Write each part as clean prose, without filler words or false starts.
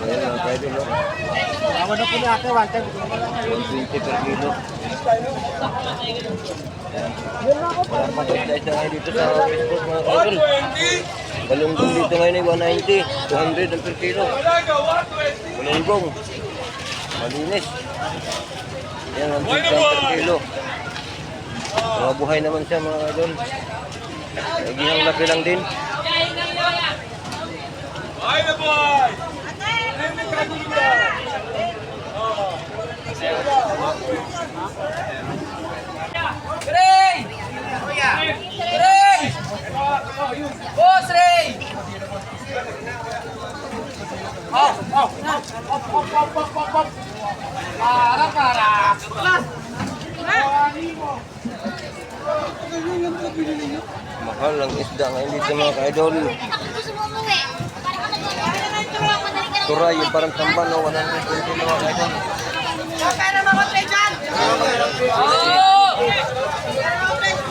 Ayan mga kaidol, no? Ako na po na ako, 120 per kilo. Wala pa guys na ngayon dito sa Facebook mga kaidol. Galunggong dito ngayon ay 190, 200 ang per kilo. Galunggong. Malinis. Yan ang per kilo. Mga buhay naman siya mga kaidol. Nagihang laki lang din. Ay na boy! Ray! Ray! Boss Ray! Oh! Para! Mahal ang isda ngayon dito mga kaidol. Turay yung parang tamban, no? 120 mga kaidol. Pera mo ko, Trey Chan!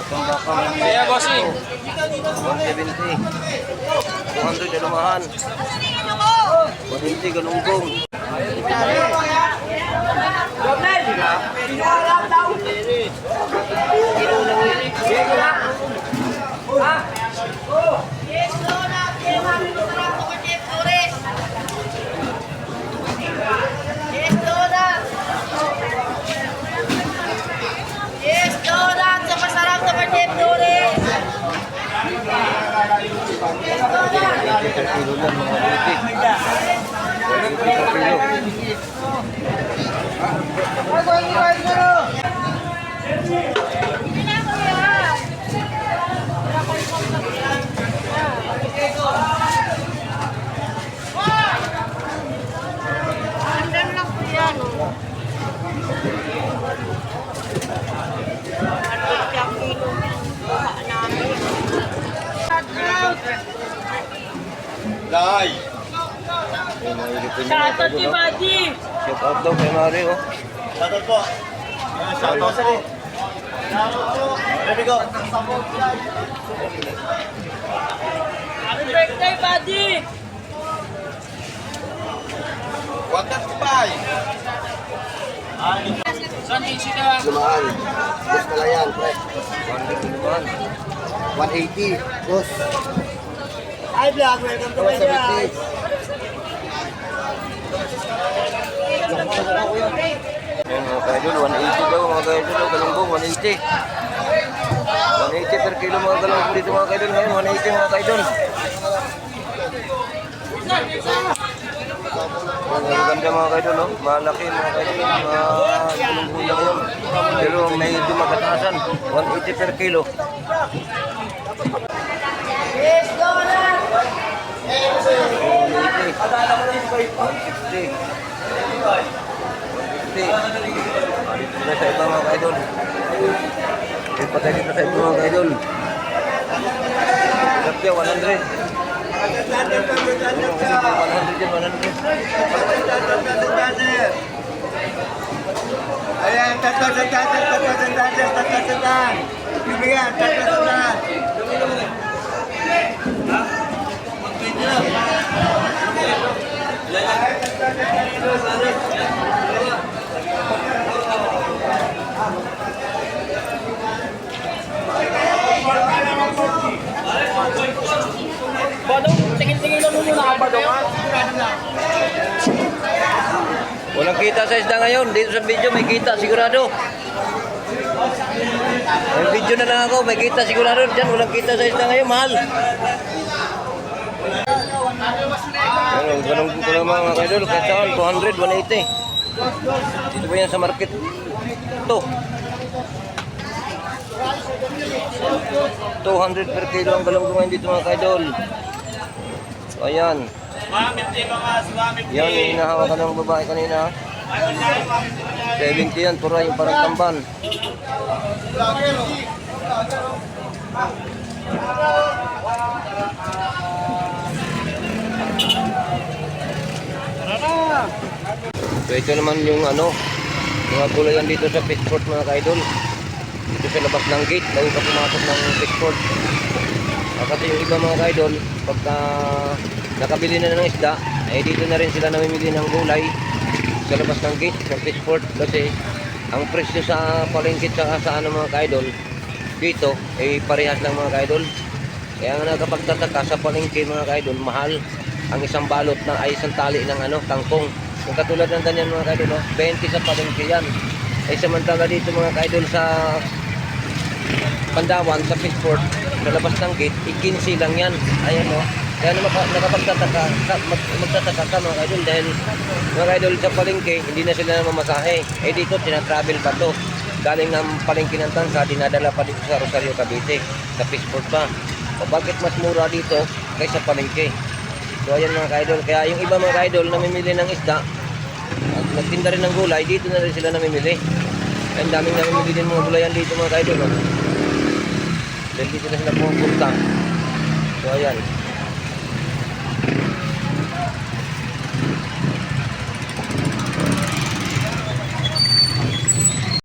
Itong baka Kaya bossing! 170. 200 alumahan. 180 galunggong. Yes, donut! Sa masarap na Chef Flores! 180 per kilo lang mga buti. 180 per kilo. Andan lang po yan, oh. Ang kilo namin. Day! Ayun, mga ilipin niya mga Shoutout kaidol, ni no? Buddy! Shout out daw kay Mari, oh. Shoutout po! Shoutout sa rin! Shoutout po! Ready go! Happy birthday, Buddy! What that spy? Lumaan. Boss pala yan, pre. 100 alumahan. 180. Boss. Hi vlog, welcome to my vlog! 170. Ayun mga kaidol, 180 daw mga kaidol, oh, galunggong 180. 180 per kilo mga galunggong dito mga kaidol ngayon, 180 mga kaidol. Ang ganda mga kaidol, no? Malaki mga kaidol, mga galunggong na ngayon. Pero medyo magkatasan, 180 per kilo. Yes, donut! 180. 150. Dito sa iba mga kaidol. Dito sa iba mga kaidol. Lapya 100. 100. Ayan, tatlo sa Bibigyan, tatlo sa Badong, tingin-tingin lang muna ako, Badong. Walang kita sa isda ngayon. Dito sa video may kita sigurado. May video na lang ako. May kita sigurado. Diyan walang kita sa isda ngayon. Mahal. Ayun, ganun ko lang mga kaidol. Kahit saan, 200, 180. Dito ba yan sa market? Ito. 200 per kilo ang galunggong ngayon dito mga kaidol. Ayan. Yan, yung hinahawakan ng babae kanina. 70 yan, tura yung parang tamban. So ito naman yung ano, mga gulayan dito sa Pitford mga kaidol. Dito sa labas ng gate, bago ka pumasok ng Pitford. Kasi yung iba mga kaidol, pagka nakabili na ng isda, Eh dito na rin sila namimili ng gulay sa labas ng gate ng Fishport kasi ang presyo sa palengke at sa ano mga kaidol dito ay parehas lang mga kaidol. Kaya nga nagkapagtataka sa palengke mga kaidol, mahal ang isang balot na ay isang tali ng ano, kangkong. Kung katulad ng ganyan mga kaidol, 20 sa palengke yan. Ay samantala dito mga kaidol sa Pandawan, sa Fishport, sa labas ng gate, 15 lang yan. Ayan o. Kaya nakapagtataka, magtataka ka mga kaidol dahil mga kaidol sa palengke, hindi na sila namamasahe. Eh dito, tinatravel pa to. Galing ng palengke ng Tansa, dinadala pa dito sa Rosario, Cavite, sa Fishport pa. O bakit mas mura dito kaysa palengke? So ayan mga kaidol, kaya yung iba mga kaidol namimili ng isda at nagtinda rin ng gulay, dito na rin sila namimili. Ang daming namimili din mga gulayan dito mga kaidol. Dahil dito na sila pumunta. So ayan.